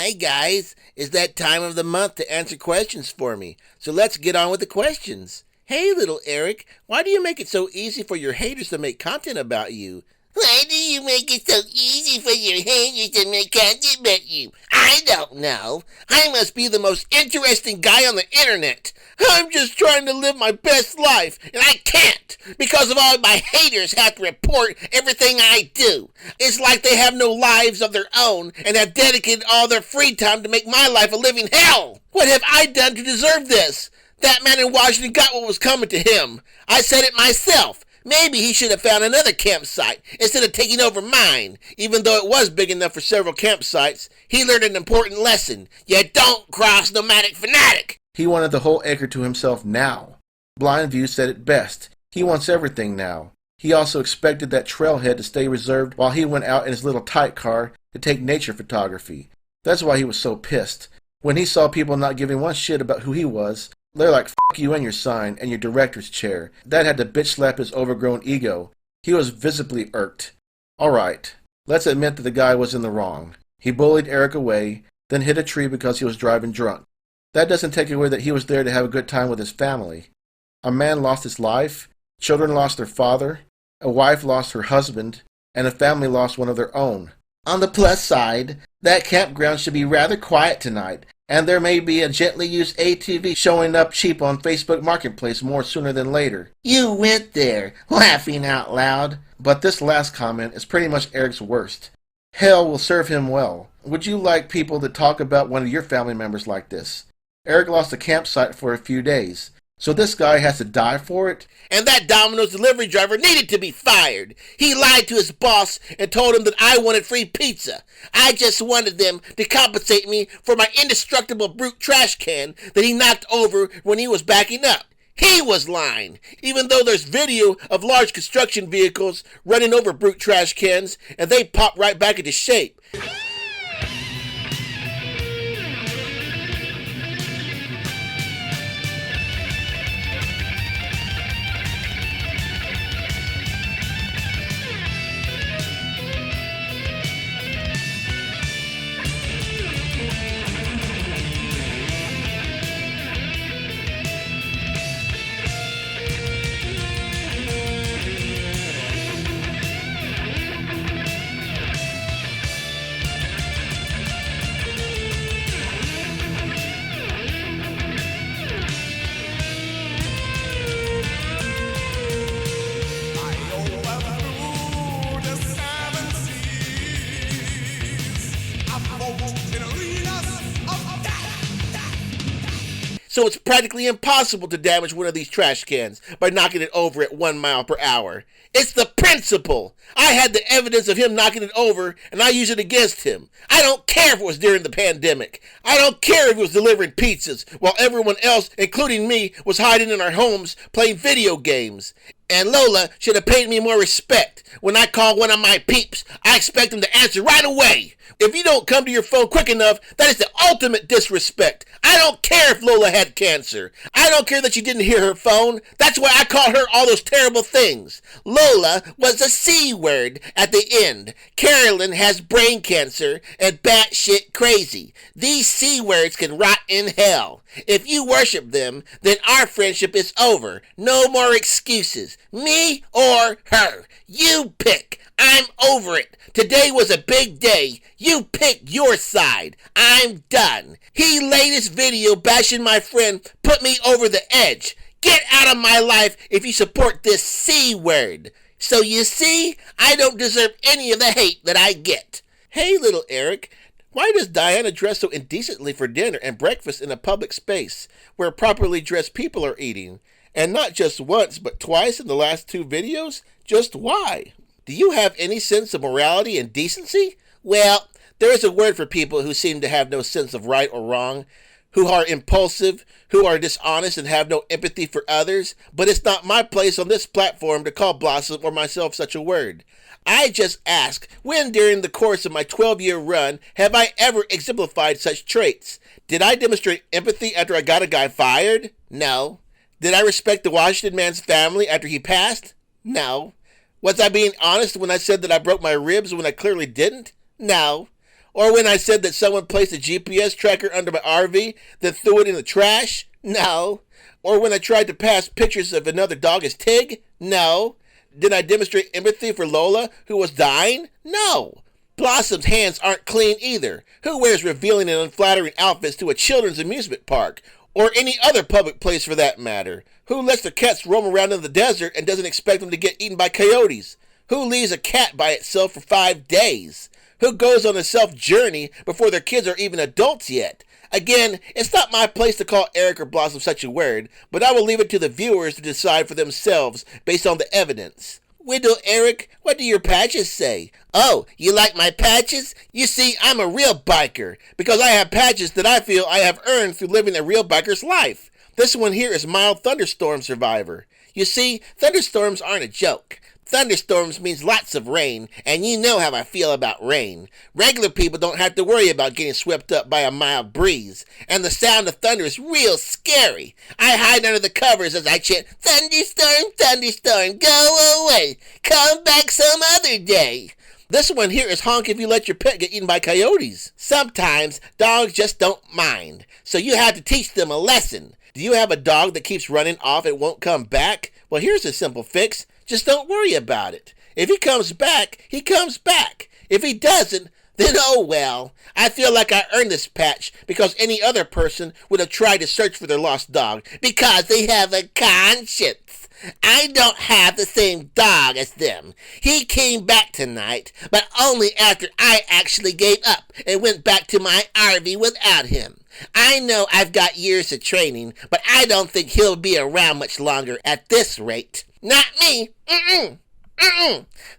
Hey guys, it's that time of the month to answer questions for me. So let's get on with the questions. Hey little Eric, why do you make it so easy for your haters to make content about you? Why do you make it so easy for your haters to make content about you? I don't know. I must be the most interesting guy on the internet. I'm just trying to live my best life, and I can't because of all my haters have to report everything I do. It's like they have no lives of their own and have dedicated all their free time to make my life a living hell. What have I done to deserve this? That man in Washington got what was coming to him. I said it myself. Maybe he should have found another campsite instead of taking over mine. Even though it was big enough for several campsites, he learned an important lesson. You don't cross nomadic fanatic. He wanted the whole acre to himself now. Blind View said it best. He wants everything now. He also expected that trailhead to stay reserved while he went out in his little tight car to take nature photography. That's why he was so pissed. When he saw people not giving one shit about who he was, they're like, fuck you and your sign and your director's chair. That had to bitch slap his overgrown ego. He was visibly irked. Alright, let's admit that the guy was in the wrong. He bullied Eric away, then hit a tree because he was driving drunk. That doesn't take away that he was there to have a good time with his family. A man lost his life, children lost their father, a wife lost her husband, and a family lost one of their own. On the plus side, that campground should be rather quiet tonight, and there may be a gently used ATV showing up cheap on Facebook Marketplace more sooner than later. You went there, laughing out loud. But this last comment is pretty much Eric's worst. Hell will serve him well. Would you like people to talk about one of your family members like this? Eric lost a campsite for a few days. So this guy has to die for it? And that Domino's delivery driver needed to be fired. He lied to his boss and told him that I wanted free pizza. I just wanted them to compensate me for my indestructible brute trash can that he knocked over when he was backing up. He was lying, even though there's video of large construction vehicles running over brute trash cans and they pop right back into shape. So it's practically impossible to damage one of these trash cans by knocking it over at 1 mile per hour. It's the principle. I had the evidence of him knocking it over, and I use it against him. I don't care if it was during the pandemic. I don't care if he was delivering pizzas while everyone else, including me, was hiding in our homes playing video games. And Lola should have paid me more respect. When I call one of my peeps, I expect him to answer right away. If you don't come to your phone quick enough, that is the ultimate disrespect. I don't care if Lola had cancer. I don't care that she didn't hear her phone. That's why I call her all those terrible things. Lola was a C word at the end. Carolyn has brain cancer and batshit crazy. These C words can rot in hell. If you worship them, then our friendship is over. No more excuses. Me or her. You pick. I'm over it. Today was a big day. You pick your side. I'm done. He latest video bashing my friend put me over the edge. Get out of my life if you support this C word. So you see, I don't deserve any of the hate that I get. Hey little Eric, why does Diana dress so indecently for dinner and breakfast in a public space where properly dressed people are eating? And not just once, but twice in the last 2 videos? Just why? Do you have any sense of morality and decency? Well, there is a word for people who seem to have no sense of right or wrong, who are impulsive, who are dishonest and have no empathy for others, but it's not my place on this platform to call Blossom or myself such a word. I just ask, when during the course of my 12-year run have I ever exemplified such traits? Did I demonstrate empathy after I got a guy fired? No. Did I respect the Washington man's family after he passed? No. Was I being honest when I said that I broke my ribs when I clearly didn't? No. Or when I said that someone placed a GPS tracker under my RV, then threw it in the trash? No. Or when I tried to pass pictures of another dog as Tig? No. Did I demonstrate empathy for Lola, who was dying? No. Blossom's hands aren't clean either. Who wears revealing and unflattering outfits to a children's amusement park? Or any other public place for that matter? Who lets their cats roam around in the desert and doesn't expect them to get eaten by coyotes? Who leaves a cat by itself for 5 days? Who goes on a self-journey before their kids are even adults yet? Again, it's not my place to call Eric or Blossom such a word, but I will leave it to the viewers to decide for themselves based on the evidence. Wendell, Eric, what do your patches say? Oh, you like my patches? You see, I'm a real biker, because I have patches that I feel I have earned through living a real biker's life. This one here is Mild Thunderstorm Survivor. You see, thunderstorms aren't a joke. Thunderstorms means lots of rain, and you know how I feel about rain. Regular people don't have to worry about getting swept up by a mild breeze, and the sound of thunder is real scary. I hide under the covers as I chant, "Thunderstorm, thunderstorm, go away, come back some other day." This one here is honk if you let your pet get eaten by coyotes. Sometimes dogs just don't mind, so you have to teach them a lesson. Do you have a dog that keeps running off and won't come back? Well, here's a simple fix. Just don't worry about it. If he comes back, he comes back. If he doesn't, then oh well. I feel like I earned this patch because any other person would have tried to search for their lost dog because they have a conscience. I don't have the same dog as them. He came back tonight, but only after I actually gave up and went back to my RV without him. I know I've got years of training, but I don't think he'll be around much longer at this rate. Not me.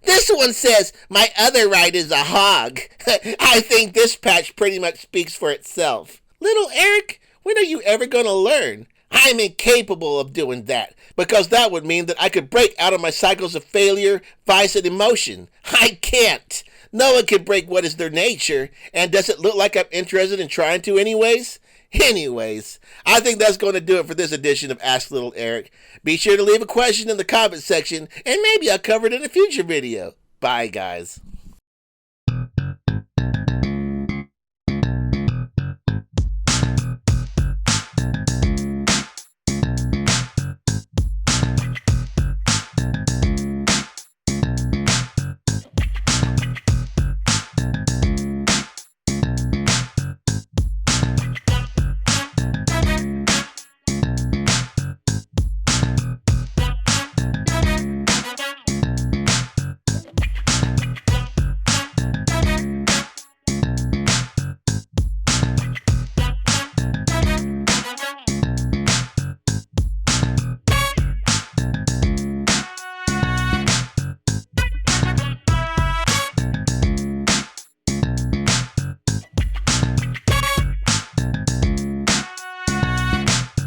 This one says my other right is a hog. I think this patch pretty much speaks for itself. Little Eric, when are you ever going to learn? I'm incapable of doing that, because that would mean that I could break out of my cycles of failure, vice, and emotion. I can't. No one can break what is their nature, and does it look like I'm interested in trying to anyways? Anyways, I think that's going to do it for this edition of Ask Little Eric. Be sure to leave a question in the comment section, and maybe I'll cover it in a future video. Bye, guys.